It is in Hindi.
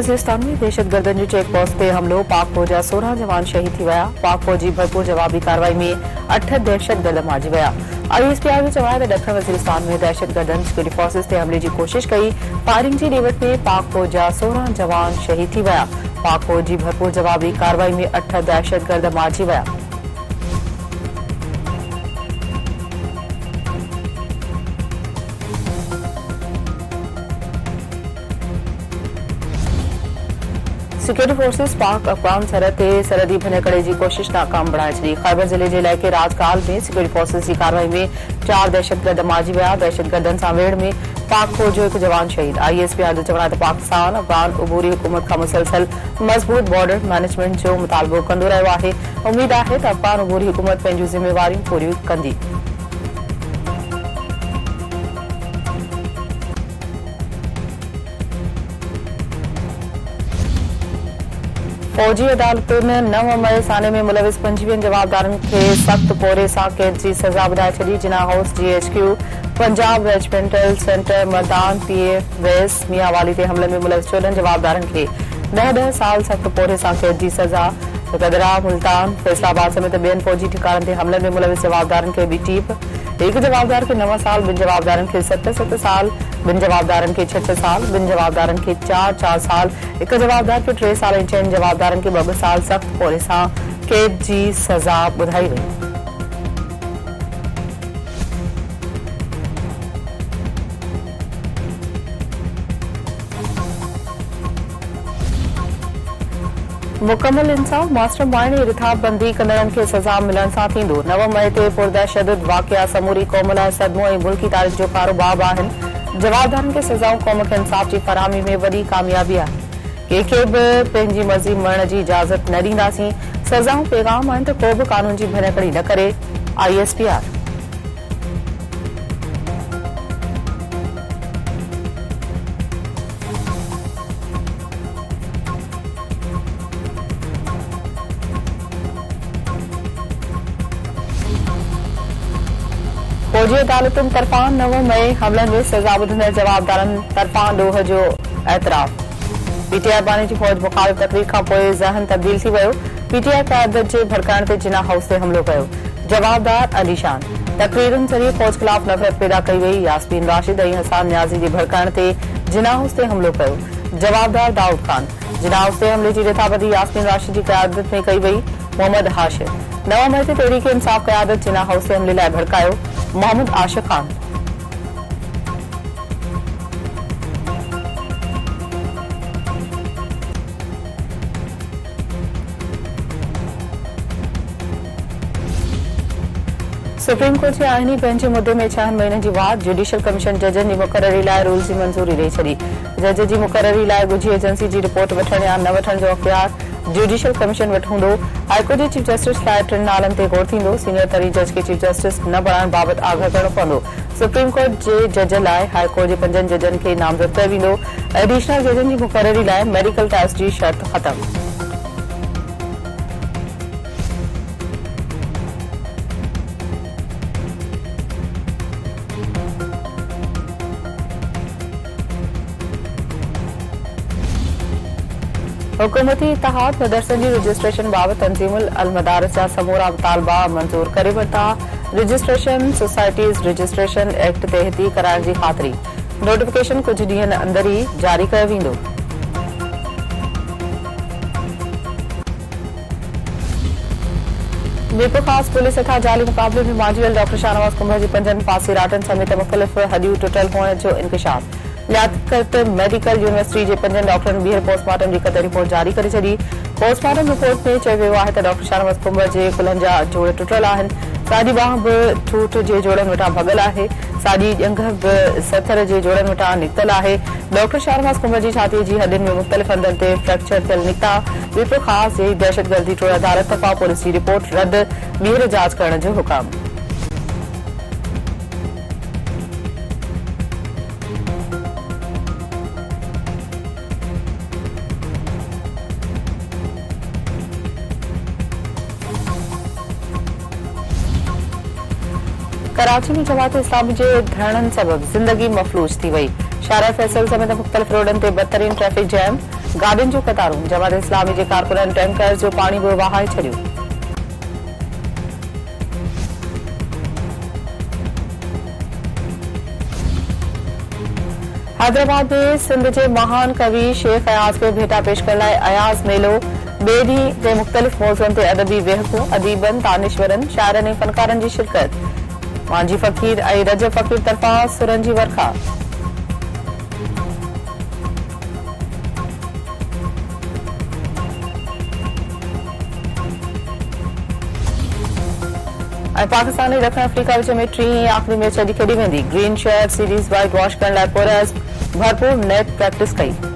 वज़ीरिस्तान में दहशतगर्दन जो चेक पोस्ट ते हमलो पाक फौज 16 जवान शहीद थी विया। पाक फौज जी भरपूर जवाबी कार्रवाई में 8 दहशतगर्द मारिजी विया। ISPR जो चवाया त ॾखण वज़ीरिस्तान में दहशतगर्दन सिक्योरिटी फोर्सिस ते हमले की कोशिश कई। फायरिंग की रेवट में पाक फौज 16 जवान शहीद थी विया। पाक फौज जी भरपूर जवाबी कार्रवाई में 8 दहशतगर्द मारिजी विया। सिक्योरिटी फोर्सिस पाक अफगान सरहद ते सरहदी भञकड़े की कोशिश नाकाम बणाए छॾी। खैबर जिले के इलाइक़े राजकाल में सिक्योरिटी फोर्सिस की कार्रवाई में 4 दहशतगर्द मारिजी विया। दहशतगर्दन सां वेढ़ में पाक फौज जो 1 जवान शहीद। ISPR जो चवण आहे त पाकिस्तान अफगान उबूरी हुकूमत खां मुसलसल मज़बूत बॉर्डर मैनेजमेंट जो मुतालबो कंदो रहियो आहे। उम्मीद आहे त अफगान उबूरी हुकूमत पंहिंजूं ज़िम्मेवारियूं पूरियूं कंदी। फौजी अदालतुनि 9 मई साने में मुलविस 25 जवाबदारनि खे सख़्त पोरे सां कैद जी सज़ा ॿुधाए छॾी। Jinnah house GHQ Punjab regimental centre Mardan PA वेस मियांवाली ते हमले में मुलविस 14 जवाबदारनि खे 10 साल सख़्त पोरे सां कैद जी सज़ा। कदरा मुल्तान फैसलाबाद समेत ॿियनि फौजी ठिकाननि ते हमले में मुलविस जवाबदारनि खे 2 टीप। 1 जवाबदार खे 9 साल, 2 जवाबदारनि खे 7 साल, 2 जवाबदारनि खे 6 साल, 2 जवाबदारनि खे 4 साल, 1 जवाबदार खे 3 साल ऐं 6 जवाबदारनि खे 2 साल सख़्त पोरे सां कैद जी सज़ा ॿुधाई वई। मुकम्मल इंसाफ मास्टर माइंड रिथाबंदी कंदड़नि खे सज़ा मिलण सां थींदो। 9 मई ते पुरतशद्दुद वाक़िया समूरी क़ौम लाइ सदमो ऐं मुल्की तारीख़ जो कारो बाब आहिनि। जवाबदारनि खे सज़ाऊं क़ौम खे इंसाफ जी फराहमी में वॾी कामयाबी आहे। कंहिंखे बि पंहिंजी मर्ज़ी मरण जी इजाज़त न ॾींदासीं। सज़ाऊं पैगाम आहिनि त को बि कानून जी भञकड़ी न करे। ISPR फौजी अदालतुनि तरफ़ां 9 मई हमलनि में सज़ा ॿुधंदड़ जवाबदारनि तरफ़ां ॾोह जो एतराफ़। PTI बानी जी फौज मुख़ालिफ़ तक़रीर खां पोइ ज़हन तब्दील थी वियो। PTI क़यादत जे भड़काइण ते जिना हाउस ते हमलो कयो। जवाबदार अलीशान तक़रीरुनि ज़रिए फौज ख़िलाफ़ नफ़रत पैदा कई वई। यास्मीन राशिद ऐं हसान न्याज़ी जे भड़काइण ते जिना हाउस ते हमलो कयो। जवाबदार दाऊद खान जिना हाउस ते हमले जी रिथाबंदी यास्मीन राशिद जी क़यादत में कई वई। मोहम्मद हाशिर 9 मई ते तहरीक इंसाफ क़यादत जिना हाउस ते हमले लाइ भड़कायो। मोहम्मद आशिक़ खान सुप्रीम कोर्ट जे आईनी बेंच मुद्दे में 6 महीननि जी वाद। जुडिशियल कमीशन जजनि जी मुक़ररी लाइ रूल्स जी मंज़ूरी ॾेई छॾी। जज जी मुक़ररी लाइ ॻुझी एजेंसी जी रिपोर्ट वठण या न वठण जो अख़्तियार जुडिशियल कमीशन वटि हूंदो। हाईकोर्ट जे चीफ जस्टिस लाइ 3 नालनि ते गौर थींदो। सीनियर तरीन जज खे चीफ जस्टिस न बणाइण बाबति आगाह करणो पवंदो। सुप्रीम कोर्ट जे जज लाइ हाईकोर्ट जे 5 जजनि खे नामज़द कयो वेंदो। एडिशनल जजनि जी मुक़ररी लाइ मेडिकल टेस्ट जी शर्त ख़तम। हुकूमती इत्तेहाद मदरसनि जी रजिस्ट्रेशन बाबति तंज़ीमुल अलमदारिस जा समूरा मुतालबा मंज़ूर करे वरिता। रजिस्ट्रेशन सोसाइटीज़ रजिस्ट्रेशन एक्ट तहती कराइण जी ख़ातिरी। नोटिफिकेशन कुझु ॾींहनि अंदर ई जारी कयो वेंदो। मीरपुर ख़ास पुलिस हथां जाली मुक़ाबले में मांझी वियल डॉक्टर शाहनवाज़ कुंभर जी 5 पासीराटनि समेत मुख़्तलिफ़ हॾियूं टुटल हुअण जो इंकशाफ। लियाकत मेडिकल यूनिवर्सिटी जे 5 डॉक्टरनि ॿीहर पोस्टमार्टम जी कत रिपोर्ट जारी करे छॾी। पोस्टमार्टम रिपोर्ट में चयो वियो आहे त डॉक्टर शाहनवाज़ कुंभर जे कुल्हनि जा जोड़ टुटल आहिनि। साॼी बांह बि ठूठ जे जोड़नि वटां भॻल आहे। साॼी ॼंघ बि सथर जे जोड़नि वटां निकितल आहे। डॉक्टर शाहनवाज़ कुंभर जी छातीअ जी हॾियुनि में मुख़्तलिफ़ हंधनि ते फ्रैक्चर थियल निकिता। मीरपुर ख़ासि जे दहशतगर्दी टोड़ अदालत तरफ़ां पुलिस जी रिपोर्ट रद्द, ॿीहर जांच करण जो हुकुम। कराची में जमात इस्लामी जे धरणनि सबब जिंदगी मफलूज थी वई। शारा फैसल समेत मुख़्तलिफ़ रोडनि ते बदतरीन ट्रैफिक जैम। गाॾियुनि जूं क़तारूं। जमात इस्लामी जे कारकुननि टैंकर जो पाणी बि वहाए छॾियो। हैदराबाद में सिंध जे महान कवि शेख अयाज़ खे भेटा पेश करण लाइ अयाज़ मेलो ॿिए ॾींहुं ते मुख़्तलिफ़ मौज़ुअनि ते अदबी विहकूं, अदीबनि, दानिशवरनि, शाइरनि ऐं फ़नकारनि जी शिरकत। मांझी फ़क़ीर ऐं रजब फ़क़ीर तरफ़ां सुरनि जी वर्खा। ऐं पाकिस्तान ऐं ॾखण अफ्रीका विच में टीं ऐं आख़िरी मैच अॼु खेॾी वेंदी। ग्रीन शहर सीरीज़ वाइट वॉश करण लाइ पुरअज़्म भरपूर नेट प्रैक्टिस कई।